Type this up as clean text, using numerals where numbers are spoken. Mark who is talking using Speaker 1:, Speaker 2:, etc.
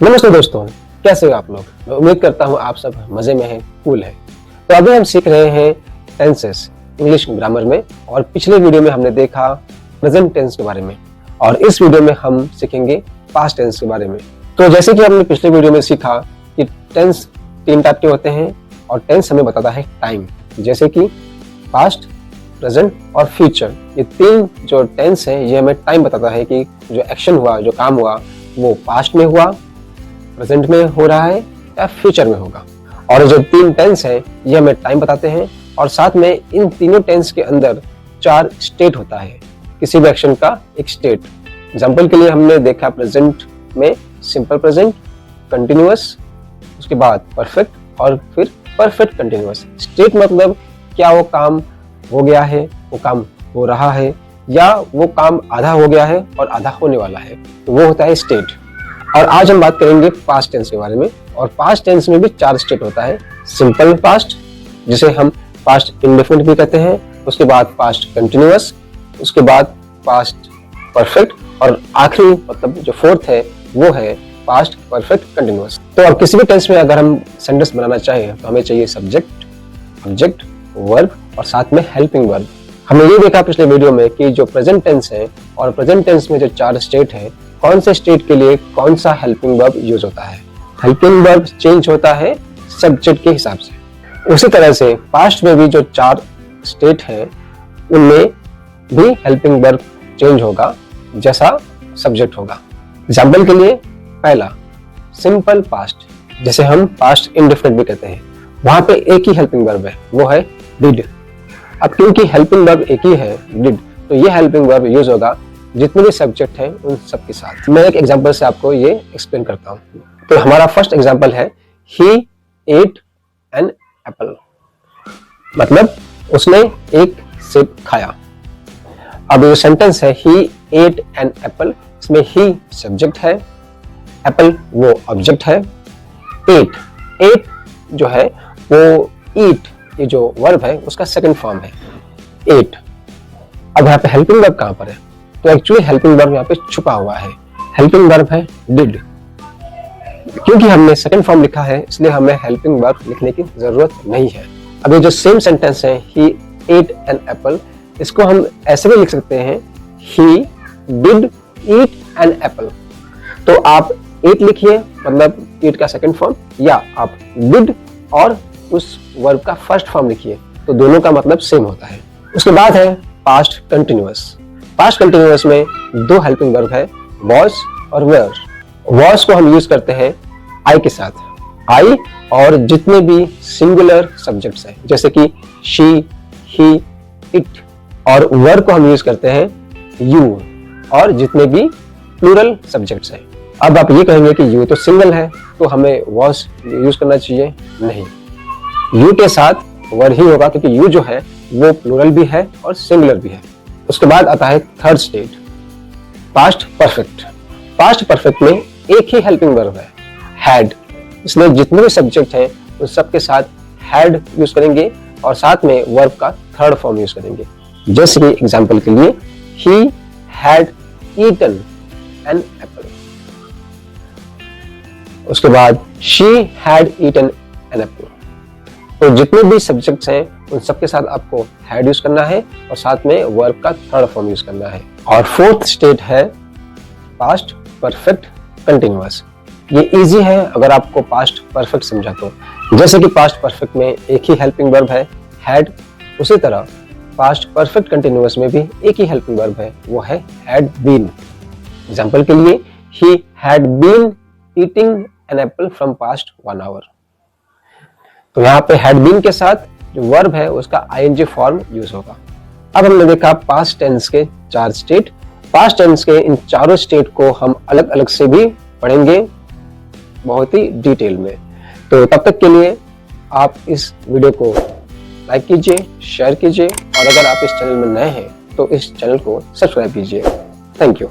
Speaker 1: नमस्ते दोस्तों, कैसे हो आप लोग। मैं उम्मीद करता हूँ आप सब मजे में हैं, कूल है। तो अभी हम सीख रहे हैं टेंसेस इंग्लिश ग्रामर में, और पिछले वीडियो में हमने देखा प्रेजेंट टेंस के बारे में, और इस वीडियो में हम सीखेंगे पास्ट टेंस के बारे में। तो जैसे कि हमने पिछले वीडियो में सीखा कि टेंस 3 टाइप के होते हैं, और टेंस हमें बताता है टाइम, जैसे कि पास्ट, प्रेजेंट और फ्यूचर। ये 3 जो टेंस है ये हमें टाइम बताता है कि जो एक्शन हुआ, जो काम हुआ, वो पास्ट में हुआ, प्रेजेंट में हो रहा है या फ्यूचर में होगा। और जो 3 टेंस है ये हमें टाइम बताते हैं, और साथ में इन तीनों टेंस के अंदर 4 स्टेट होता है, किसी भी एक्शन का एक स्टेट। एग्जाम्पल के लिए हमने देखा प्रेजेंट में सिंपल प्रेजेंट, कंटिन्यूअस, उसके बाद परफेक्ट और फिर परफेक्ट कंटिन्यूअस। स्टेट मतलब क्या वो काम हो गया है, वो काम हो रहा है, या वो काम आधा हो गया है और आधा होने वाला है, तो वो होता है स्टेट। और आज हम बात करेंगे पास्ट टेंस के बारे में, और पास्ट टेंस में भी 4 स्टेट होता है। सिंपल पास्ट, जिसे हम पास्ट इंडेफिनिट भी कहते हैं, उसके बाद पास्ट कंटिन्यूअस, उसके बाद पास्ट परफेक्ट, और आखिरी मतलब जो 4th है वो है पास्ट परफेक्ट कंटिन्यूअस। तो अब किसी भी टेंस में अगर हम सेंटेंस बनाना चाहें तो हमें चाहिए सब्जेक्ट, ऑब्जेक्ट, वर्ब और साथ में हेल्पिंग वर्ब। हमने ये देखा पिछले वीडियो में कि जो प्रेजेंट टेंस है और प्रेजेंट टेंस में जो 4 स्टेट है, कौन से स्टेट के लिए कौन सा हेल्पिंग वर्ब यूज होता है। हेल्पिंग वर्ब चेंज होता है सब्जेक्ट के हिसाब से। उसी तरह से पास्ट में भी जो 4 स्टेट है उनमें भी हेल्पिंग वर्ब चेंज होगा जैसा सब्जेक्ट होगा। एग्जाम्पल के लिए पहला सिंपल पास्ट, जैसे हम पास्ट इंडेफिनिट भी कहते हैं, वहां पे एक ही हेल्पिंग वर्ब है, वो है डिड। अब क्योंकि हेल्पिंग वर्ब एक ही है डिड, तो ये हेल्पिंग वर्ब यूज होगा जितने भी सब्जेक्ट हैं उन सब के साथ। मैं एक एग्जांपल से आपको ये एक्सप्लेन करता हूँ। तो हमारा फर्स्ट एग्जांपल है ही एट एन एप्पल, मतलब उसने एक सेब खाया। अब ये सेंटेंस है ही एट एन एप्पल, इसमें ही सब्जेक्ट है, एप्पल वो ऑब्जेक्ट है। एट जो है वो ईट, ये जो वर्ब है उसका सेकंड फॉर्म है एट। अब यहाँ पे हेल्पिंग वर्ब कहाँ पर है, तो एक्चुअली हेल्पिंग वर्ब यहाँ पे छुपा हुआ है। हेल्पिंग वर्ब है डिड। क्योंकि हमने सेकंड फॉर्म लिखा है इसलिए हमें हेल्पिंग वर्ब लिखने की जरूरत नहीं है। अब ये जो सेम सेंटेंस है ही एट एन एप्पल, इसको हम ऐसे भी लिख सकते हैं he did eat an apple. तो आप एट लिखिए मतलब ईट का सेकंड फॉर्म, या आप डिड और उस वर्ब का फर्स्ट फॉर्म लिखिए, तो दोनों का मतलब सेम होता है। उसके बाद है पास्ट कंटिन्यूअस। पास्ट कंटिन्यूअस में 2 हेल्पिंग वर्ब है, वॉज और वेयर। वॉज को हम यूज करते हैं आई के साथ, आई और जितने भी सिंगुलर सब्जेक्ट्स हैं जैसे कि शी, ही, इट। और वेयर को हम यूज करते हैं यू और जितने भी प्लूरल सब्जेक्ट्स हैं। अब आप ये कहेंगे कि यू तो सिंगल है तो हमें वॉज यूज करना चाहिए, नहीं, यू के साथ वर ही होगा क्योंकि यू जो है वो प्लूरल भी है और सिंगुलर भी है। उसके बाद आता है third state past perfect. Past perfect में एक ही हेल्पिंग वर्ब है हैड, इसलिए जितने भी सब्जेक्ट हैं उस सब के साथ हैड यूज करेंगे और साथ में वर्ब का थर्ड फॉर्म यूज करेंगे। जैसे कि एग्जांपल के लिए he had eaten an apple, उसके बाद she had eaten an apple. तो जितने भी सब्जेक्ट्स हैं उन सबके साथ आपको हैड यूज करना है और साथ में वर्ब का थर्ड फॉर्म यूज करना है। और फोर्थ स्टेट है पास्ट परफेक्ट कंटिन्यूअस। ये इजी है अगर आपको पास्ट परफेक्ट समझा तो। जैसे कि पास्ट परफेक्ट में एक ही हेल्पिंग वर्ब है हैड, उसी तरह पास्ट परफेक्ट कंटिन्यूअस में भी एक ही हेल्पिंग वर्ब है, वो है हैड बीन। एग्जांपल के लिए he had been eating an apple from past 1 hour. तो यहाँ पे हैड बीन के साथ जो वर्ब है उसका आईएनजी फॉर्म यूज होगा। अब हमने देखा पास्ट टेंस के 4 स्टेट। पास्ट टेंस के इन चारों स्टेट को हम अलग अलग से भी पढ़ेंगे बहुत ही डिटेल में। तो तब तक के लिए आप इस वीडियो को लाइक कीजिए, शेयर कीजिए, और अगर आप इस चैनल में नए हैं तो इस चैनल को सब्सक्राइब कीजिए। Thank you.